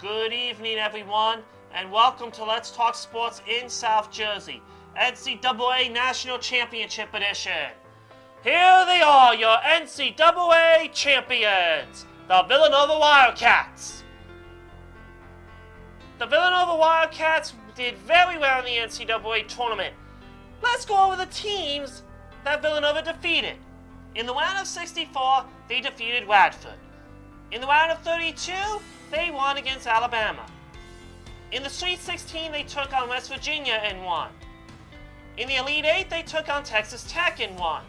Good evening, everyone, and welcome to Let's Talk Sports in South Jersey, NCAA National Championship Edition. Here they are, your NCAA champions, the Villanova Wildcats. The Villanova Wildcats did very well in the NCAA tournament. Let's go over the teams that Villanova defeated. In the round of 64, they defeated Radford. In the round of 32, they won against Alabama. In the Sweet 16, they took on West Virginia and won. In the Elite 8, they took on Texas Tech and won.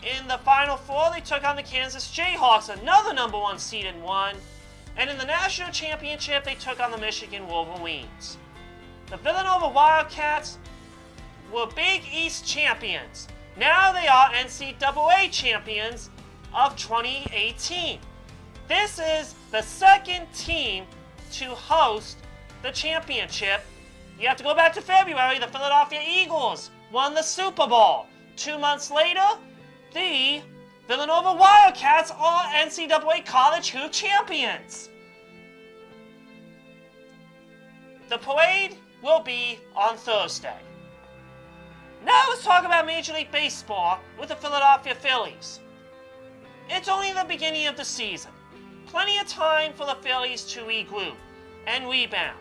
In the Final Four, they took on the Kansas Jayhawks, another number 1 seed, and won. And in the National Championship, they took on the Michigan Wolverines. The Villanova Wildcats were Big East champions. Now they are NCAA champions of 2018. This is the second team to host the championship. You have to go back to February. The Philadelphia Eagles won the Super Bowl. 2 months later, the Villanova Wildcats are NCAA College Hoop champions. The parade will be on Thursday. Now let's talk about Major League Baseball with the Philadelphia Phillies. It's only the beginning of the season. Plenty of time for the Phillies to regroup and rebound.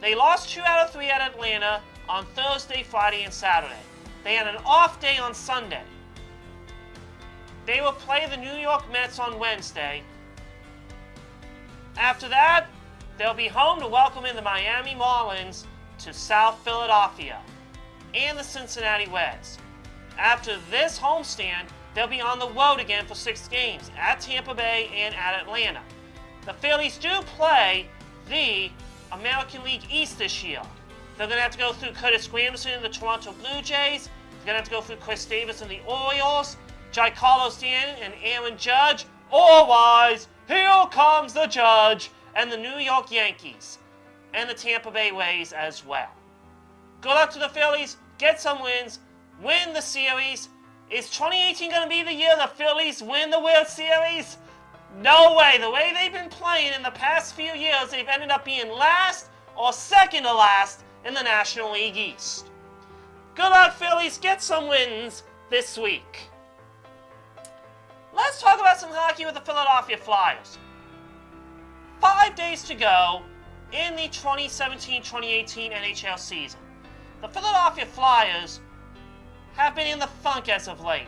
They lost 2 out of 3 at Atlanta on Thursday, Friday, and Saturday. They had an off day on Sunday. They will play the New York Mets on Wednesday. After that, they'll be home to welcome in the Miami Marlins to South Philadelphia and the Cincinnati Reds. After this homestand, they'll be on the road again for 6 games at Tampa Bay and at Atlanta. The Phillies do play the American League East this year. They're going to have to go through Curtis Granderson and the Toronto Blue Jays. They're going to have to go through Chris Davis and the Orioles, Giancarlo Stanton and Aaron Judge. Otherwise, here comes the Judge and the New York Yankees and the Tampa Bay Rays as well. Good luck to the Phillies. Get some wins. Win the series. Is 2018 going to be the year the Phillies win the World Series? No way. The way they've been playing in the past few years, they've ended up being last or second to last in the National League East. Good luck, Phillies. Get some wins this week. Let's talk about some hockey with the Philadelphia Flyers. 5 days to go in the 2017-2018 NHL season. The Philadelphia Flyers have been in the funk as of late.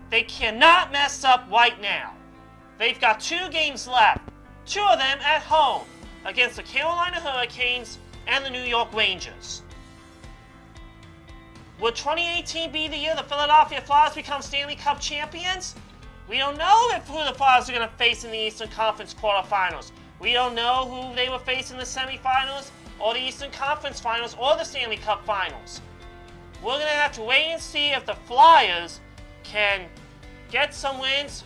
They cannot mess up right now. They've got 2 games left, 2 of them at home, against the Carolina Hurricanes and the New York Rangers. Will 2018 be the year the Philadelphia Flyers become Stanley Cup champions? We don't know who the Flyers are going to face in the Eastern Conference quarterfinals. We don't know who they will face in the semifinals, or the Eastern Conference Finals, or the Stanley Cup Finals. We're going to have to wait and see if the Flyers can get some wins.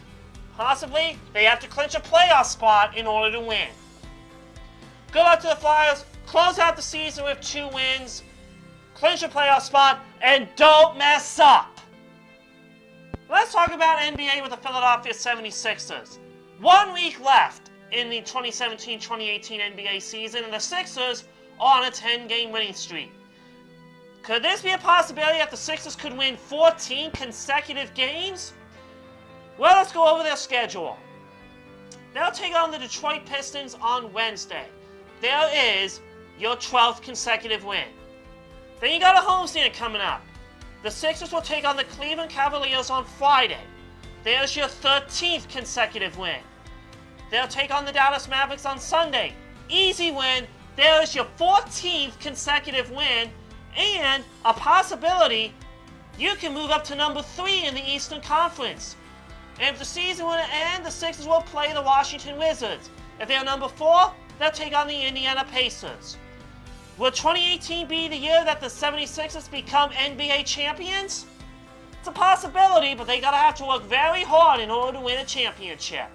Possibly, they have to clinch a playoff spot in order to win. Good luck to the Flyers. Close out the season with 2 wins. Clinch a playoff spot, and don't mess up. Let's talk about NBA with the Philadelphia 76ers. 1 week left in the 2017-2018 NBA season, and the Sixers are on a 10-game winning streak. Could this be a possibility that the Sixers could win 14 consecutive games? Well, let's go over their schedule. They'll take on the Detroit Pistons on Wednesday. There is your 12th consecutive win. Then you got a homestand coming up. The Sixers will take on the Cleveland Cavaliers on Friday. There's your 13th consecutive win. They'll take on the Dallas Mavericks on Sunday. Easy win. There's your 14th consecutive win. And a possibility, you can move up to number 3 in the Eastern Conference. And if the season were to end, the Sixers will play the Washington Wizards. If they're number 4, they'll take on the Indiana Pacers. Will 2018 be the year that the 76ers become NBA champions? It's a possibility, but they gotta have to work very hard in order to win a championship.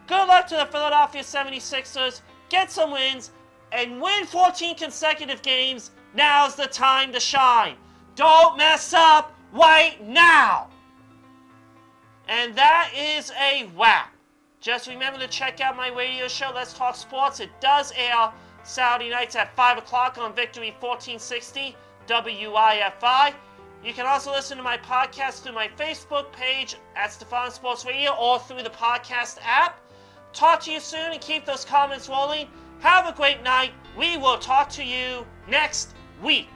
Good luck to the Philadelphia 76ers. Get some wins and win 14 consecutive games. Now's the time to shine. Don't mess up right now. And that is a wrap Just remember to check out my radio show, Let's Talk Sports. It does air Saturday nights at 5 o'clock on Victory 1460 WIFI. You can also listen to my podcast through my Facebook page at Stefan Sports Radio or through the podcast app. Talk to you soon and keep those comments rolling. Have a great night. We will talk to you next week.